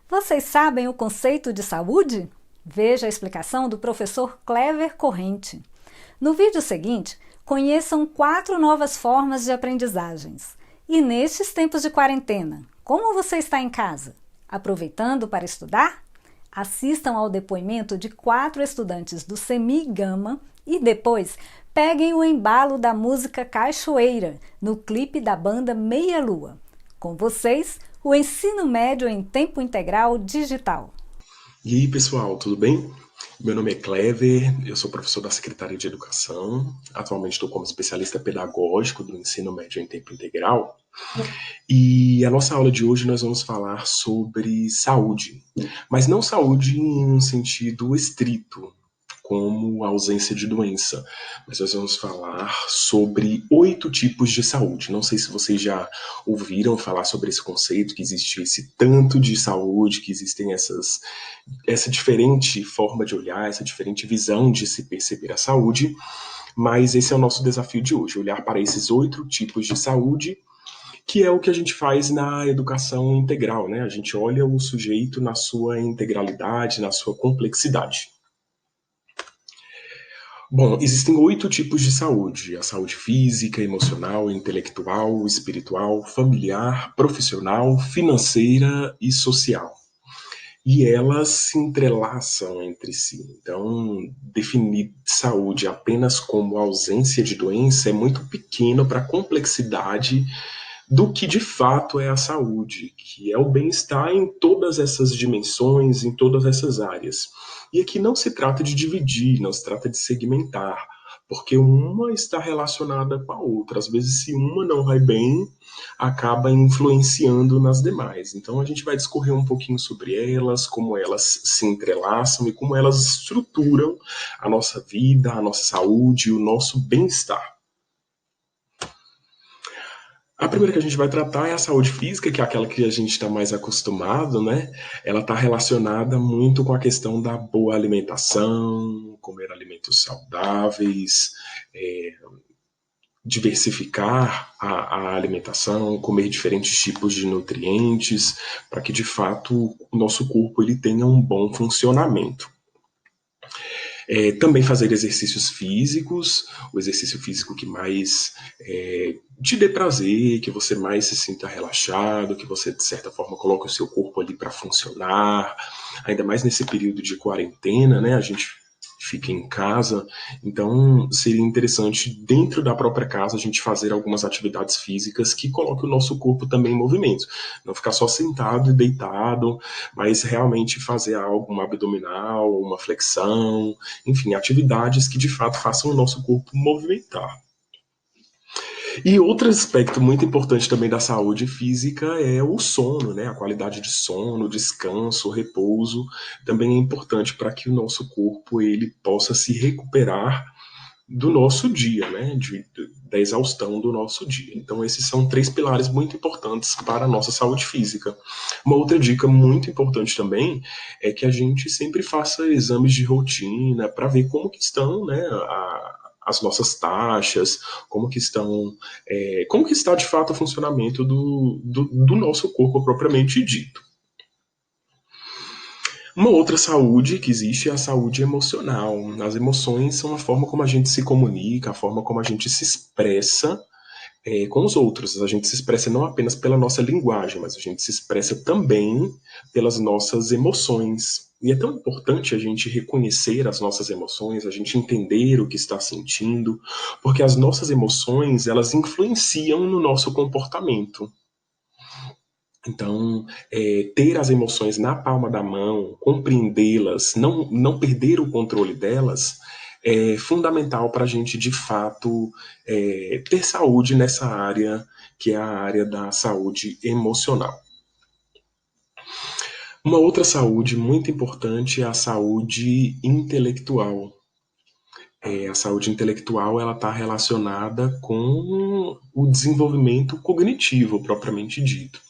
Vocês sabem o conceito de saúde? Veja a explicação do professor Clever Corrente. No vídeo seguinte, conheçam 4 novas formas de aprendizagens. E nestes tempos de quarentena, como você está em casa? Aproveitando para estudar? Assistam ao depoimento de 4 estudantes do Semi Gama e depois peguem o embalo da música Cachoeira no clipe da banda Meia Lua. Com vocês, o ensino médio em tempo integral digital. E aí, pessoal, tudo bem? Meu nome é Clever, eu sou professor da Secretaria de Educação, atualmente estou como especialista pedagógico do ensino médio em tempo integral. E a nossa aula de hoje nós vamos falar sobre saúde, mas não saúde em um sentido estrito, como a ausência de doença, mas nós vamos falar sobre 8 tipos de saúde. Não sei se vocês já ouviram falar sobre esse conceito, que existe esse tanto de saúde, que existem essa diferente forma de olhar, essa diferente visão de se perceber a saúde, mas esse é o nosso desafio de hoje, olhar para esses 8 tipos de saúde, que é o que a gente faz na educação integral, né? A gente olha o sujeito na sua integralidade, na sua complexidade. Bom, existem 8 tipos de saúde: a saúde física, emocional, intelectual, espiritual, familiar, profissional, financeira e social. E elas se entrelaçam entre si. Então, definir saúde apenas como ausência de doença é muito pequeno para a complexidade do que de fato é a saúde, que é o bem-estar em todas essas dimensões, em todas essas áreas. E aqui não se trata de dividir, não se trata de segmentar, porque uma está relacionada com a outra. Às vezes, se uma não vai bem, acaba influenciando nas demais. Então, a gente vai discorrer um pouquinho sobre elas, como elas se entrelaçam e como elas estruturam a nossa vida, a nossa saúde, o nosso bem-estar. A primeira que a gente vai tratar é a saúde física, que é aquela que a gente está mais acostumado, né? Ela está relacionada muito com a questão da boa alimentação, comer alimentos saudáveis, diversificar a alimentação, comer diferentes tipos de nutrientes, para que de fato o nosso corpo ele tenha um bom funcionamento. Também fazer exercícios físicos, o exercício físico que mais te dê prazer, que você mais se sinta relaxado, que você, de certa forma, coloque o seu corpo ali para funcionar, ainda mais nesse período de quarentena, né? A gente fica em casa, então seria interessante, dentro da própria casa, a gente fazer algumas atividades físicas que coloquem o nosso corpo também em movimento. Não ficar só sentado e deitado, mas realmente fazer algo, uma abdominal, uma flexão, enfim, atividades que de fato façam o nosso corpo movimentar. E outro aspecto muito importante também da saúde física é o sono, né? A qualidade de sono, o descanso, o repouso também é importante para que o nosso corpo ele possa se recuperar do nosso dia, né? Da exaustão do nosso dia. Então esses são 3 pilares muito importantes para a nossa saúde física. Uma outra dica muito importante também é que a gente sempre faça exames de rotina para ver como que estão, né, as nossas taxas, como que está de fato o funcionamento do nosso corpo propriamente dito. Uma outra saúde que existe é a saúde emocional. As emoções são a forma como a gente se comunica, a forma como a gente se expressa com os outros. A gente se expressa não apenas pela nossa linguagem, mas a gente se expressa também pelas nossas emoções. E é tão importante a gente reconhecer as nossas emoções, a gente entender o que está sentindo, porque as nossas emoções, elas influenciam no nosso comportamento. Então, ter as emoções na palma da mão, compreendê-las, não perder o controle delas, é fundamental para a gente, de fato, ter saúde nessa área, que é a área da saúde emocional. Uma outra saúde muito importante é a saúde intelectual. A saúde intelectual ela está relacionada com o desenvolvimento cognitivo, propriamente dito.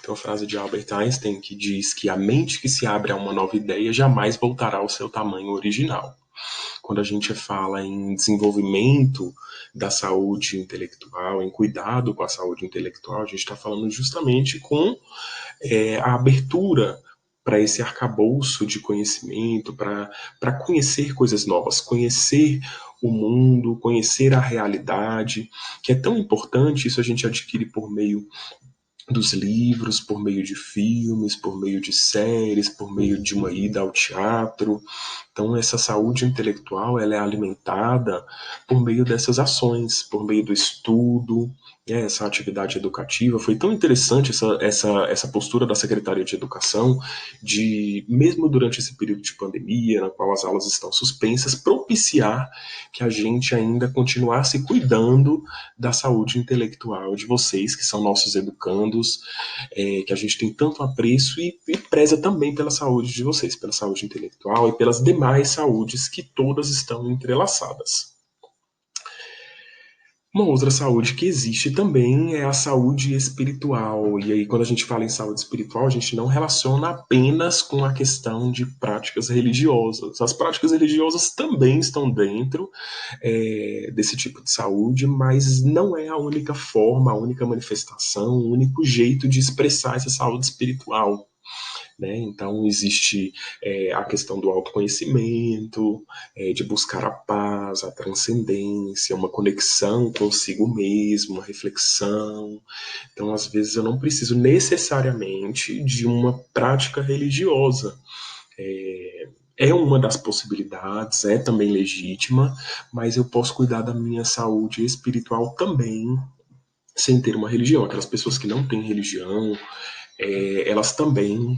Tem uma frase de Albert Einstein que diz que a mente que se abre a uma nova ideia jamais voltará ao seu tamanho original. Quando a gente fala em desenvolvimento da saúde intelectual, em cuidado com a saúde intelectual, a gente está falando justamente com a abertura para esse arcabouço de conhecimento, para conhecer coisas novas, conhecer o mundo, conhecer a realidade, que é tão importante. Isso a gente adquire por meio dos livros, por meio de filmes, por meio de séries, por meio de uma ida ao teatro. Então, essa saúde intelectual ela é alimentada por meio dessas ações, por meio do estudo, essa atividade educativa. Foi tão interessante essa postura da Secretaria de Educação de, mesmo durante esse período de pandemia, na qual as aulas estão suspensas, propiciar que a gente ainda continuasse cuidando da saúde intelectual de vocês, que são nossos educandos, que a gente tem tanto apreço e preza também pela saúde de vocês, pela saúde intelectual e pelas demais saúdes que todas estão entrelaçadas. Uma outra saúde que existe também é a saúde espiritual. E aí, quando a gente fala em saúde espiritual, a gente não relaciona apenas com a questão de práticas religiosas. As práticas religiosas também estão dentro desse tipo de saúde, mas não é a única forma, a única manifestação, o único jeito de expressar essa saúde espiritual. Né? Então, existe a questão do autoconhecimento, de buscar a paz, a transcendência, uma conexão consigo mesmo, uma reflexão. Então, às vezes, eu não preciso necessariamente de uma prática religiosa. É uma das possibilidades, é também legítima, mas eu posso cuidar da minha saúde espiritual também sem ter uma religião. Aquelas pessoas que não têm religião, elas também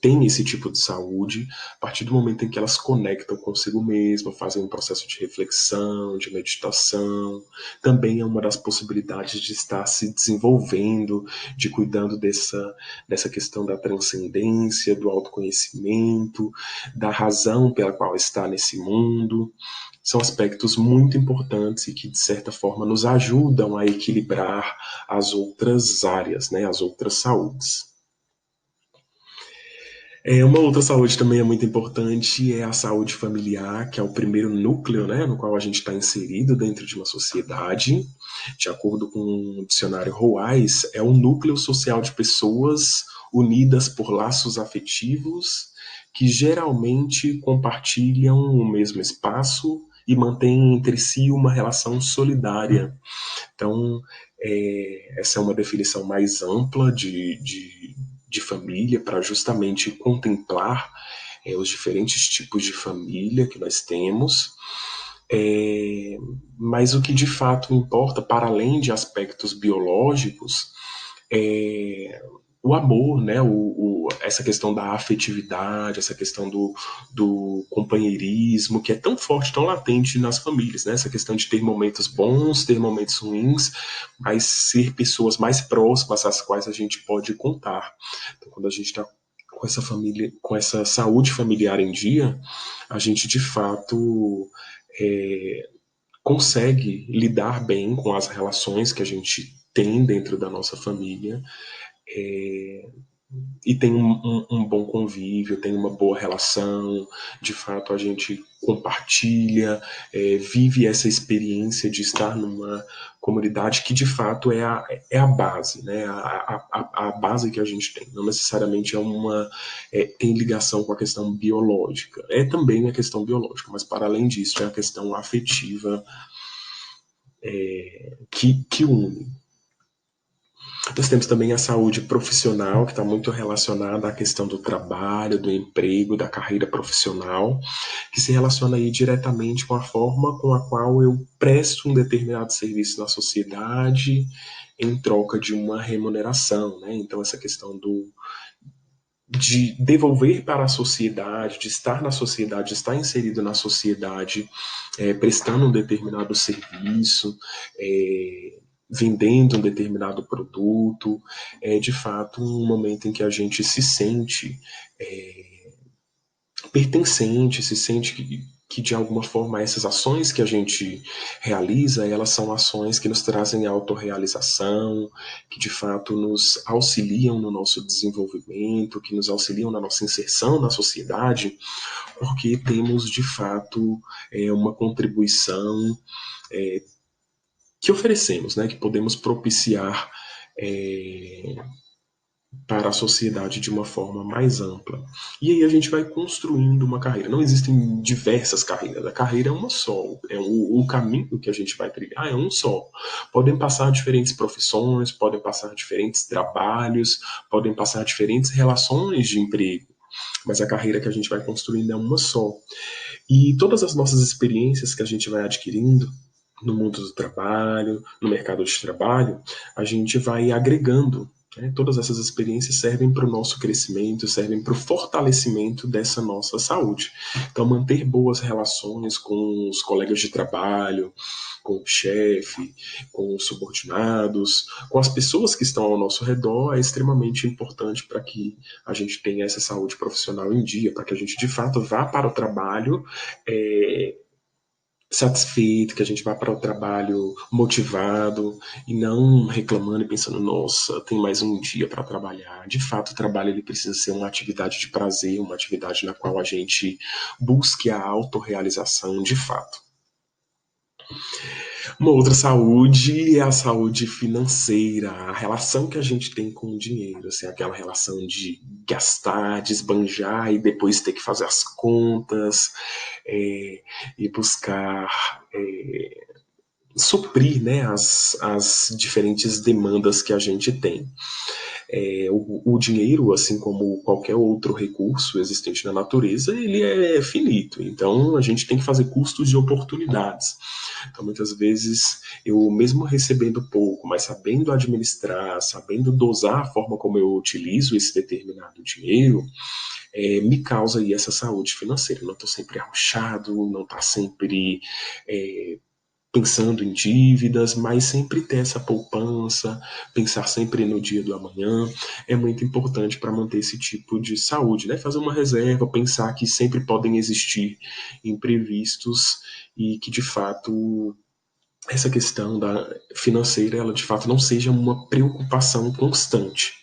têm esse tipo de saúde a partir do momento em que elas conectam consigo mesmas, fazem um processo de reflexão, de meditação. Também é uma das possibilidades de estar se desenvolvendo, de cuidando dessa questão da transcendência, do autoconhecimento, da razão pela qual está nesse mundo. São aspectos muito importantes e que, de certa forma, nos ajudam a equilibrar as outras áreas, né, as outras saúdes. Uma outra saúde também é muito importante, é a saúde familiar, que é o primeiro núcleo, né, no qual a gente está inserido dentro de uma sociedade. De acordo com o dicionário Ruais, é um núcleo social de pessoas unidas por laços afetivos que geralmente compartilham o mesmo espaço e mantêm entre si uma relação solidária. Então, essa é uma definição mais ampla de família para justamente contemplar os diferentes tipos de família que nós temos. Mas o que de fato importa, para além de aspectos biológicos, é o amor, né? Essa questão da afetividade, essa questão do companheirismo, que é tão forte, tão latente nas famílias, né? Essa questão de ter momentos bons, ter momentos ruins, mas ser pessoas mais próximas às quais a gente pode contar. Então, quando a gente está com essa família, com essa saúde familiar em dia, a gente de fato consegue lidar bem com as relações que a gente tem dentro da nossa família, e tem um bom convívio, tem uma boa relação, de fato a gente compartilha, vive essa experiência de estar numa comunidade que de fato é a base, né? A base que a gente tem, não necessariamente tem ligação com a questão biológica, é também a questão biológica, mas para além disso é a questão afetiva que une. Nós temos também a saúde profissional, que está muito relacionada à questão do trabalho, do emprego, da carreira profissional, que se relaciona aí diretamente com a forma com a qual eu presto um determinado serviço na sociedade em troca de uma remuneração, né? Então, essa questão de devolver para a sociedade, de estar na sociedade, de estar inserido na sociedade, prestando um determinado serviço, vendendo um determinado produto, é de fato um momento em que a gente se sente pertencente, se sente que de alguma forma essas ações que a gente realiza, elas são ações que nos trazem autorrealização, que de fato nos auxiliam no nosso desenvolvimento, que nos auxiliam na nossa inserção na sociedade, porque temos de fato uma contribuição que oferecemos, né, que podemos propiciar para a sociedade de uma forma mais ampla. E aí a gente vai construindo uma carreira. Não existem diversas carreiras, a carreira é uma só. O caminho que a gente vai trilhar é um só. Podem passar diferentes profissões, podem passar diferentes trabalhos, podem passar diferentes relações de emprego, mas a carreira que a gente vai construindo é uma só. E todas as nossas experiências que a gente vai adquirindo no mundo do trabalho, no mercado de trabalho, a gente vai agregando, né? Todas essas experiências servem para o nosso crescimento, servem para o fortalecimento dessa nossa saúde. Então, manter boas relações com os colegas de trabalho, com o chefe, com os subordinados, com as pessoas que estão ao nosso redor é extremamente importante para que a gente tenha essa saúde profissional em dia, para que a gente de fato vá para o trabalho satisfeito, que a gente vá para o trabalho motivado e não reclamando e pensando, nossa, tem mais um dia para trabalhar. De fato, o trabalho ele precisa ser uma atividade de prazer, uma atividade na qual a gente busque a autorrealização de fato. Uma outra saúde é a saúde financeira, a relação que a gente tem com o dinheiro, assim, aquela relação de gastar, de esbanjar e depois ter que fazer as contas e buscar suprir, né, as diferentes demandas que a gente tem. O dinheiro, assim como qualquer outro recurso existente na natureza, ele é finito. Então, a gente tem que fazer custos de oportunidades. Então, muitas vezes, eu mesmo recebendo pouco, mas sabendo administrar, sabendo dosar a forma como eu utilizo esse determinado dinheiro, me causa aí essa saúde financeira. Não estou sempre arrochado, não está sempre pensando em dívidas, mas sempre ter essa poupança, pensar sempre no dia do amanhã, é muito importante para manter esse tipo de saúde, né? Fazer uma reserva, pensar que sempre podem existir imprevistos e que de fato essa questão da financeira, ela de fato não seja uma preocupação constante.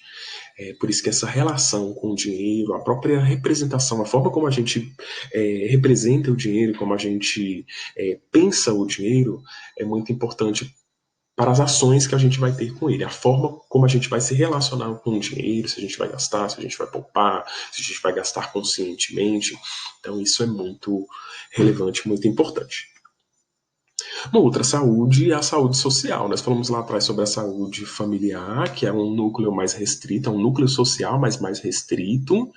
Por isso que essa relação com o dinheiro, a própria representação, a forma como a gente representa o dinheiro, como a gente pensa o dinheiro, é muito importante para as ações que a gente vai ter com ele, a forma como a gente vai se relacionar com o dinheiro, se a gente vai gastar, se a gente vai poupar, se a gente vai gastar conscientemente. Então isso é muito relevante, muito importante. Uma outra saúde é a saúde social. Nós falamos lá atrás sobre a saúde familiar, que é um núcleo mais restrito, é um núcleo social, mas mais restrito,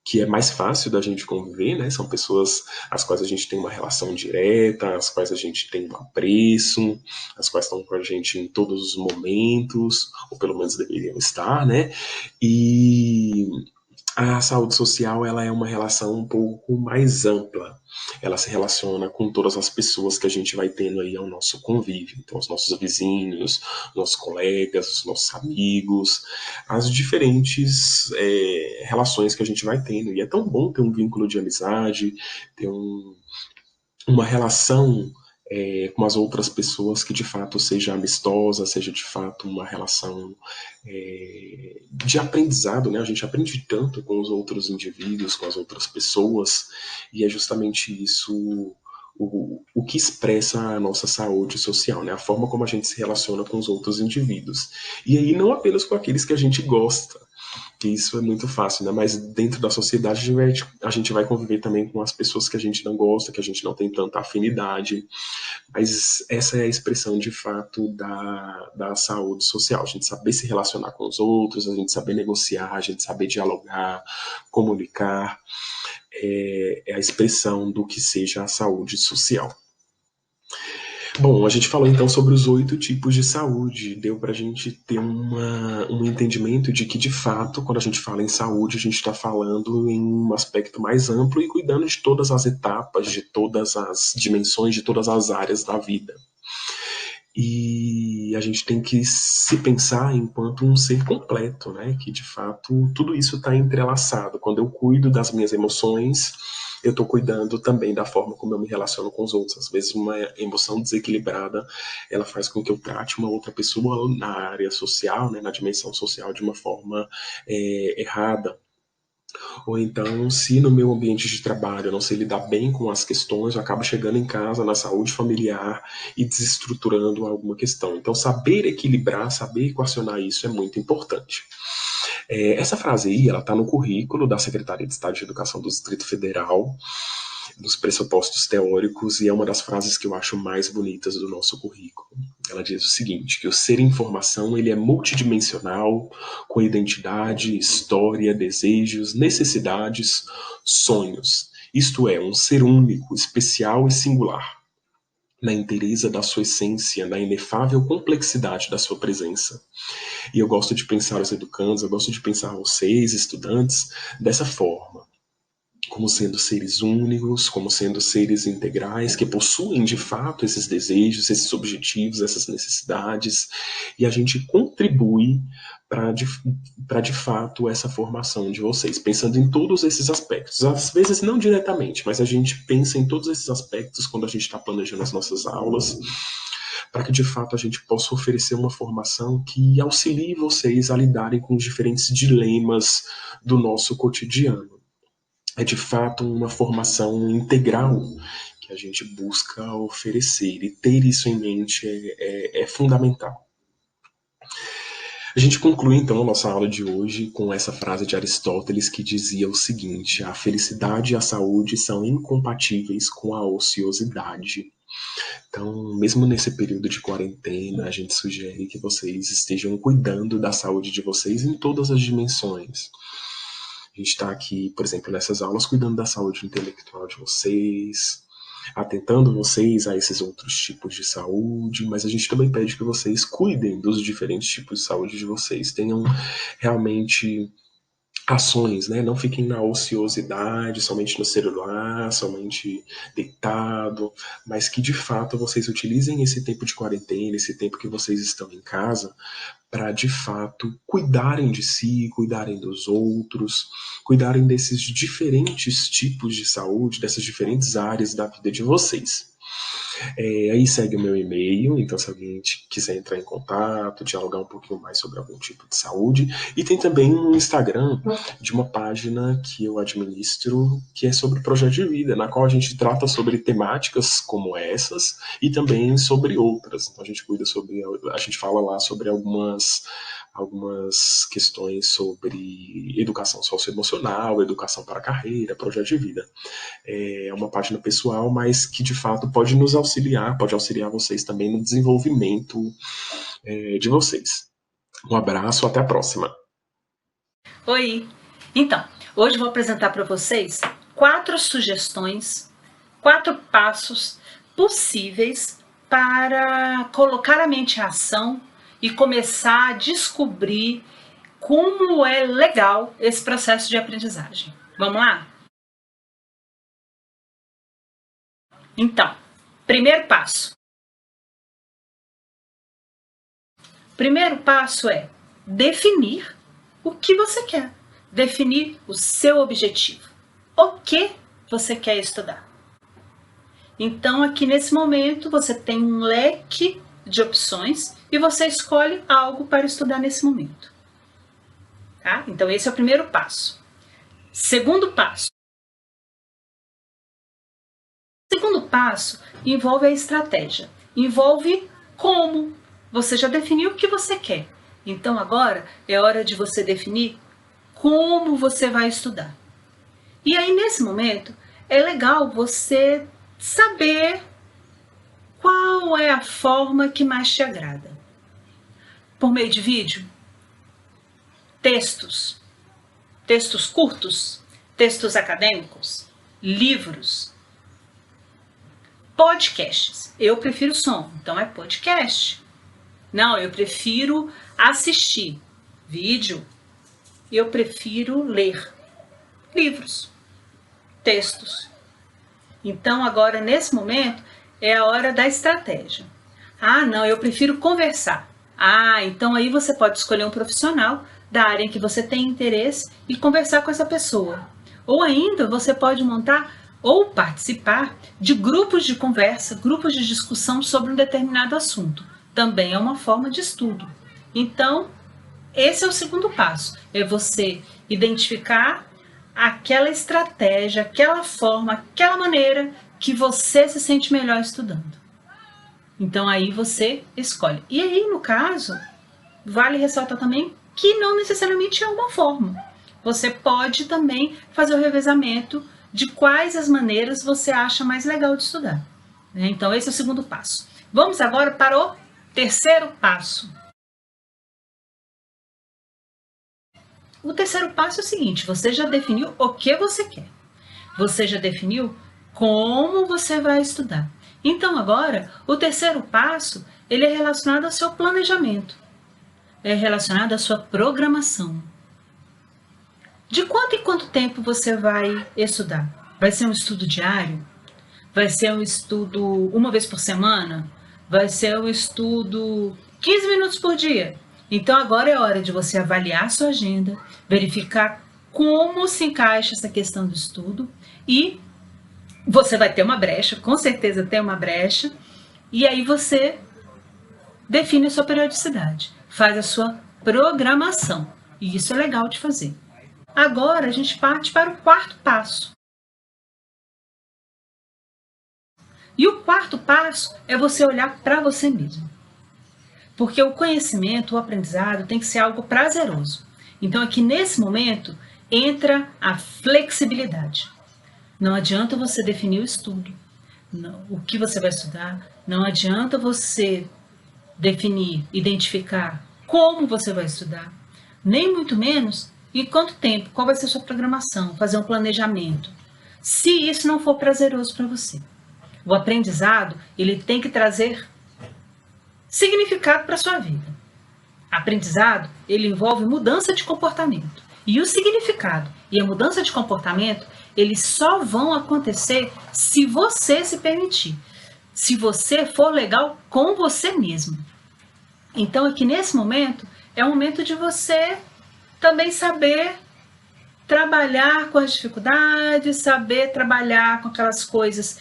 que é mais fácil da gente conviver, né? São pessoas às quais a gente tem uma relação direta, às quais a gente tem um apreço, às quais estão com a gente em todos os momentos, ou pelo menos deveriam estar, né? E a saúde social, ela é uma relação um pouco mais ampla. Ela se relaciona com todas as pessoas que a gente vai tendo aí ao nosso convívio. Então, os nossos vizinhos, nossos colegas, os nossos amigos, as diferentes relações que a gente vai tendo. E é tão bom ter um vínculo de amizade, ter uma relação com as outras pessoas que de fato seja amistosa, seja de fato uma relação de aprendizado, né? A gente aprende tanto com os outros indivíduos, com as outras pessoas, e é justamente isso o que expressa a nossa saúde social, né? A forma como a gente se relaciona com os outros indivíduos. E aí não apenas com aqueles que a gente gosta, que isso é muito fácil, né? Mas dentro da sociedade a gente vai conviver também com as pessoas que a gente não gosta, que a gente não tem tanta afinidade. Mas essa é a expressão de fato da saúde social. A gente saber se relacionar com os outros, a gente saber negociar, a gente saber dialogar, comunicar. É a expressão do que seja a saúde social. Bom, a gente falou então sobre os 8 tipos de saúde. Deu para a gente ter um entendimento de que, de fato, quando a gente fala em saúde, a gente está falando em um aspecto mais amplo e cuidando de todas as etapas, de todas as dimensões, de todas as áreas da vida. E a gente tem que se pensar enquanto um ser completo, né? Que de fato tudo isso está entrelaçado. Quando eu cuido das minhas emoções, eu estou cuidando também da forma como eu me relaciono com os outros. Às vezes uma emoção desequilibrada, ela faz com que eu trate uma outra pessoa na área social, né? Na dimensão social de uma forma errada. Ou então, se no meu ambiente de trabalho eu não sei lidar bem com as questões, eu acabo chegando em casa na saúde familiar e desestruturando alguma questão. Então, saber equilibrar, saber equacionar isso é muito importante. Essa frase aí, ela está no currículo da Secretaria de Estado de Educação do Distrito Federal, nos pressupostos teóricos, e é uma das frases que eu acho mais bonitas do nosso currículo. Ela diz o seguinte, que o ser informação ele é multidimensional, com identidade, história, desejos, necessidades, sonhos. Isto é, um ser único, especial e singular, na inteireza da sua essência, na inefável complexidade da sua presença. E eu gosto de pensar os educandos, eu gosto de pensar vocês, estudantes, dessa forma. Como sendo seres únicos, como sendo seres integrais, que possuem de fato esses desejos, esses objetivos, essas necessidades, e a gente contribui para de fato essa formação de vocês, pensando em todos esses aspectos. Às vezes não diretamente, mas a gente pensa em todos esses aspectos quando a gente está planejando as nossas aulas, para que de fato a gente possa oferecer uma formação que auxilie vocês a lidarem com os diferentes dilemas do nosso cotidiano. É de fato uma formação integral que a gente busca oferecer, e ter isso em mente é fundamental. A gente conclui então a nossa aula de hoje com essa frase de Aristóteles que dizia o seguinte: a felicidade e a saúde são incompatíveis com a ociosidade. Então, mesmo nesse período de quarentena, a gente sugere que vocês estejam cuidando da saúde de vocês em todas as dimensões. A gente está aqui, por exemplo, nessas aulas, cuidando da saúde intelectual de vocês, atentando vocês a esses outros tipos de saúde, mas a gente também pede que vocês cuidem dos diferentes tipos de saúde de vocês, tenham realmente ações, né? Não fiquem na ociosidade, somente no celular, somente deitado, mas que de fato vocês utilizem esse tempo de quarentena, esse tempo que vocês estão em casa, para de fato cuidarem de si, cuidarem dos outros, cuidarem desses diferentes tipos de saúde, dessas diferentes áreas da vida de vocês. Aí segue o meu e-mail, então se alguém quiser entrar em contato, dialogar um pouquinho mais sobre algum tipo de saúde. E tem também um Instagram de uma página que eu administro, que é sobre projeto de vida, na qual a gente trata sobre temáticas como essas e também sobre outras. Então a gente fala lá sobre algumas questões sobre educação socioemocional, educação para a carreira, projeto de vida. É uma página pessoal, mas que de fato pode nos auxiliar, pode auxiliar vocês também no desenvolvimento de vocês. Um abraço, até a próxima. Oi! Então, hoje eu vou apresentar para vocês 4 sugestões, 4 passos possíveis para colocar a mente em ação e começar a descobrir como é legal esse processo de aprendizagem. Vamos lá? Então, primeiro passo. Primeiro passo é definir o que você quer. Definir o seu objetivo. O que você quer estudar. Então, aqui nesse momento, você tem um leque de opções e você escolhe algo para estudar nesse momento. Tá? Então, esse é o primeiro passo. Segundo passo. O segundo passo envolve a estratégia. Envolve como. Você já definiu o que você quer. Então, agora é hora de você definir como você vai estudar. E aí, nesse momento, é legal você saber qual é a forma que mais te agrada. Por meio de vídeo, textos curtos, textos acadêmicos, livros, podcasts. Eu prefiro som, então é podcast. Não, eu prefiro assistir vídeo. Eu prefiro ler livros, textos. Então, agora, nesse momento, é a hora da estratégia. Ah, não, eu prefiro conversar. Ah, então aí você pode escolher um profissional da área em que você tem interesse e conversar com essa pessoa. Ou ainda, você pode montar ou participar de grupos de conversa, grupos de discussão sobre um determinado assunto. Também é uma forma de estudo. Então, esse é o segundo passo. É você identificar aquela estratégia, aquela forma, aquela maneira que você se sente melhor estudando. Então, aí você escolhe. E aí, no caso, vale ressaltar também que não necessariamente é uma forma. Você pode também fazer o revezamento de quais as maneiras você acha mais legal de estudar. Então, esse é o segundo passo. Vamos agora para o terceiro passo. O terceiro passo é o seguinte: você já definiu o que você quer. Você já definiu como você vai estudar. Então, agora, o terceiro passo, ele é relacionado ao seu planejamento. É relacionado à sua programação. De quanto em quanto tempo você vai estudar? Vai ser um estudo diário? Vai ser um estudo uma vez por semana? Vai ser um estudo 15 minutos por dia? Então agora é hora de você avaliar a sua agenda, verificar como se encaixa essa questão do estudo e você vai ter uma brecha, com certeza tem uma brecha, e aí você define a sua periodicidade, faz a sua programação, e isso é legal de fazer. Agora a gente parte para o quarto passo. E o quarto passo é você olhar para você mesmo. Porque o conhecimento, o aprendizado tem que ser algo prazeroso. Então aqui nesse momento entra a flexibilidade. Não adianta você definir o estudo, o que você vai estudar, não adianta você definir, identificar como você vai estudar, nem muito menos em quanto tempo, qual vai ser a sua programação, fazer um planejamento, se isso não for prazeroso para você. O aprendizado, ele tem que trazer significado para a sua vida. Aprendizado, ele envolve mudança de comportamento. E o significado e a mudança de comportamento, eles só vão acontecer se você se permitir. Se você for legal com você mesmo. Então, aqui nesse momento, é o momento de você também saber trabalhar com as dificuldades, saber trabalhar com aquelas coisas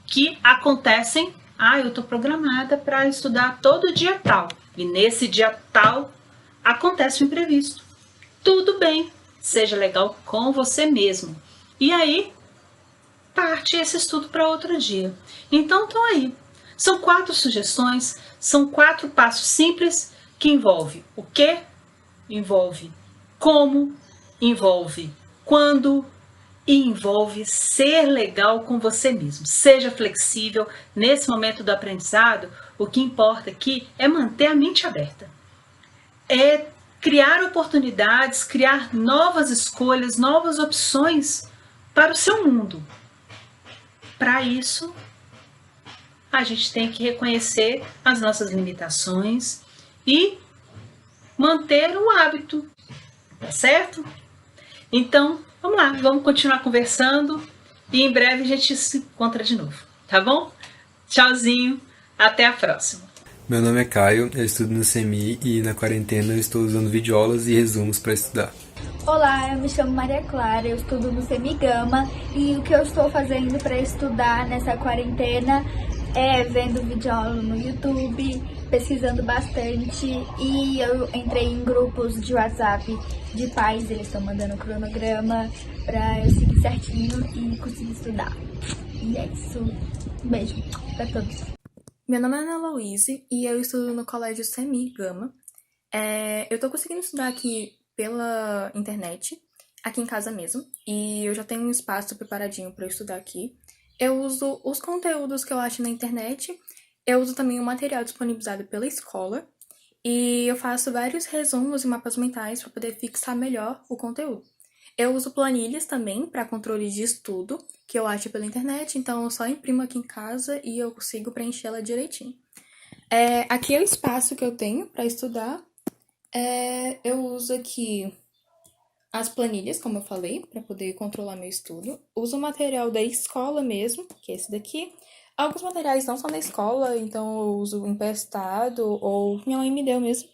que acontecem. Eu estou programada para estudar todo dia tal. E nesse dia tal acontece o imprevisto. Tudo bem, seja legal com você mesmo. E aí, parte esse estudo para outro dia. Então, estão aí. São 4 sugestões, são 4 passos simples que envolve o que, envolve como, envolve quando e envolve ser legal com você mesmo. Seja flexível. Nesse momento do aprendizado, o que importa aqui é manter a mente aberta. É criar oportunidades, criar novas escolhas, novas opções para o seu mundo. Para isso, a gente tem que reconhecer as nossas limitações e manter o hábito, tá certo? Então, vamos lá, vamos continuar conversando e em breve a gente se encontra de novo, tá bom? Tchauzinho, até a próxima. Meu nome é Caio, eu estudo no CEMI e na quarentena eu estou usando videoaulas e resumos para estudar. Olá, eu me chamo Maria Clara, eu estudo no CEMI Gama e o que eu estou fazendo para estudar nessa quarentena é vendo videoaula no YouTube, pesquisando bastante e eu entrei em grupos de WhatsApp de pais, eles estão mandando cronograma para eu seguir certinho e conseguir estudar. E é isso. Um beijo para todos. Meu nome é Ana Louise e eu estudo no colégio CEMI Gama. Eu tô conseguindo estudar aqui pela internet, aqui em casa mesmo, e eu já tenho um espaço preparadinho para estudar aqui. Eu uso os conteúdos que eu acho na internet, eu uso também o material disponibilizado pela escola, e eu faço vários resumos e mapas mentais para poder fixar melhor o conteúdo. Eu uso planilhas também para controle de estudo, que eu acho pela internet, então eu só imprimo aqui em casa e eu consigo preencher ela direitinho. Aqui é o espaço que eu tenho para estudar. Eu uso aqui as planilhas, como eu falei, para poder controlar meu estudo. Uso o material da escola mesmo, que é esse daqui. Alguns materiais não são da escola, então eu uso emprestado ou minha mãe me deu mesmo.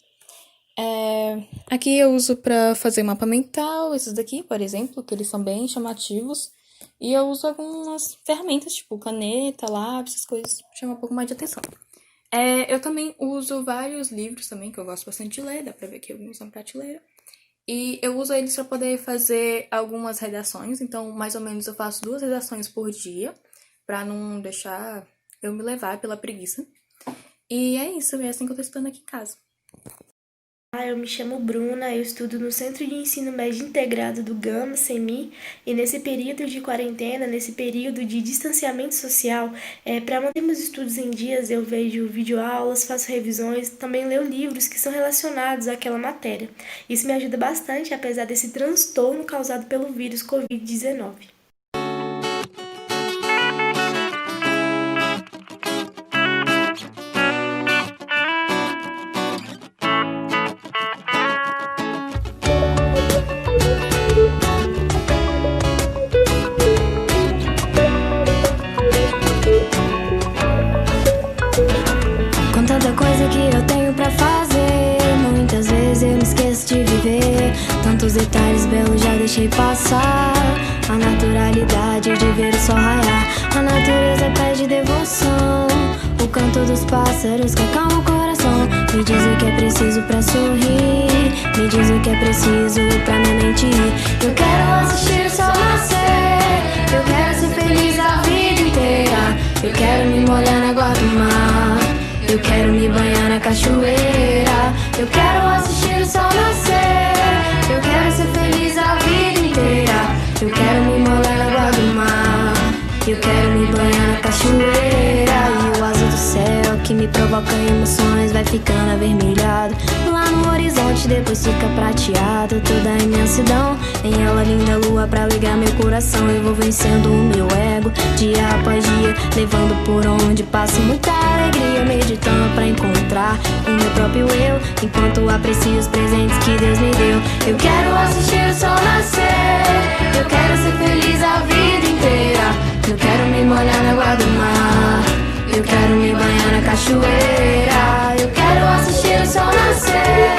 Aqui eu uso para fazer mapa mental, esses daqui, por exemplo, que eles são bem chamativos. E eu uso algumas ferramentas, tipo caneta, lápis, essas coisas, chama um pouco mais de atenção. Eu também uso vários livros também, que eu gosto bastante de ler, dá pra ver que eu uso na prateleira. E eu uso eles para poder fazer algumas redações, então mais ou menos eu faço 2 redações por dia, pra não deixar eu me levar pela preguiça. E é isso, é assim que eu tô estudando aqui em casa. Eu me chamo Bruna, eu estudo no Centro de Ensino Médio Integrado do Gama, CEMI, e nesse período de quarentena, nesse período de distanciamento social, para manter meus estudos em dias, eu vejo videoaulas, faço revisões, também leio livros que são relacionados àquela matéria. Isso me ajuda bastante, apesar desse transtorno causado pelo vírus Covid-19. Tantos detalhes belos já deixei passar. A naturalidade de ver o sol raiar. A natureza pede devoção. O canto dos pássaros que acalma o coração. Me diz o que é preciso pra sorrir. Me diz o que é preciso pra minha mente ir. Eu quero assistir o sol nascer. Eu quero ser feliz a vida inteira. Eu quero me molhar na água do mar. Eu quero me banhar na cachoeira. Eu quero assistir o sol nascer. Eu quero ser feliz a vida inteira. Eu quero me molhar na água do mar. Eu quero me banhar na cachoeira. E o azul do céu que me provoca emoções vai ficando avermelhado. Lá no horizonte depois fica prateado. Toda a imensidão, em ela linda lua pra ligar meu coração. Eu vou vencendo o meu ego, dia após dia, levando por onde passo muita alegria, meditando pra encontrar o meu próprio eu, enquanto aprecio os presentes que Deus me deu. Eu quero assistir o sol nascer. Eu quero ser feliz a vida inteira. Eu quero me molhar na água do mar. Eu quero me banhar na cachoeira. Eu quero assistir o sol nascer.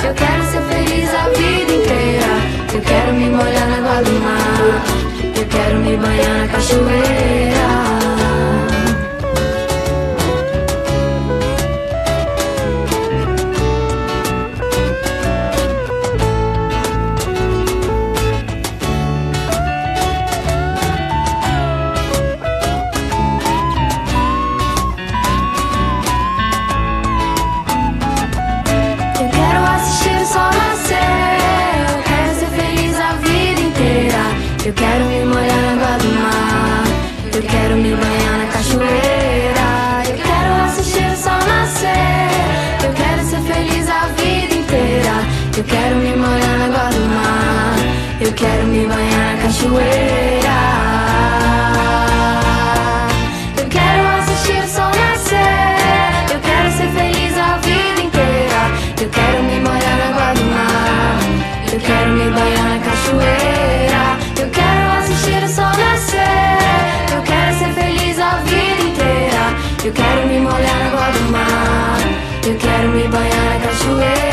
Eu quero ser feliz a vida inteira. Eu quero me molhar na água do mar. Eu quero me banhar na cachoeira. Eu quero me molhar na água do mar. Eu quero me banhar na cachoeira. Eu quero assistir o sol nascer. Eu quero ser feliz a vida inteira. Eu quero me molhar na água do mar. Eu quero me banhar na cachoeira. Eu quero assistir o sol nascer. Eu quero ser feliz a vida inteira. Eu quero me molhar na água do mar. Eu quero me banhar na cachoeira. Eu quero assistir o sol nascer. Eu quero ser feliz a vida inteira. Eu quero me molhar na água do mar. Eu quero me banhar na cachoeira.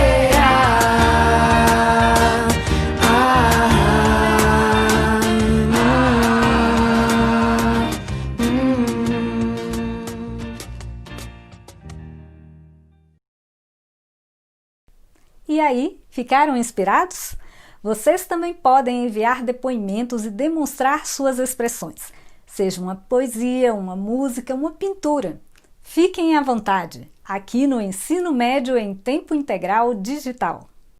E aí, ficaram inspirados? Vocês também podem enviar depoimentos e demonstrar suas expressões, seja uma poesia, uma música, uma pintura. Fiquem à vontade, aqui no Ensino Médio em Tempo Integral Digital.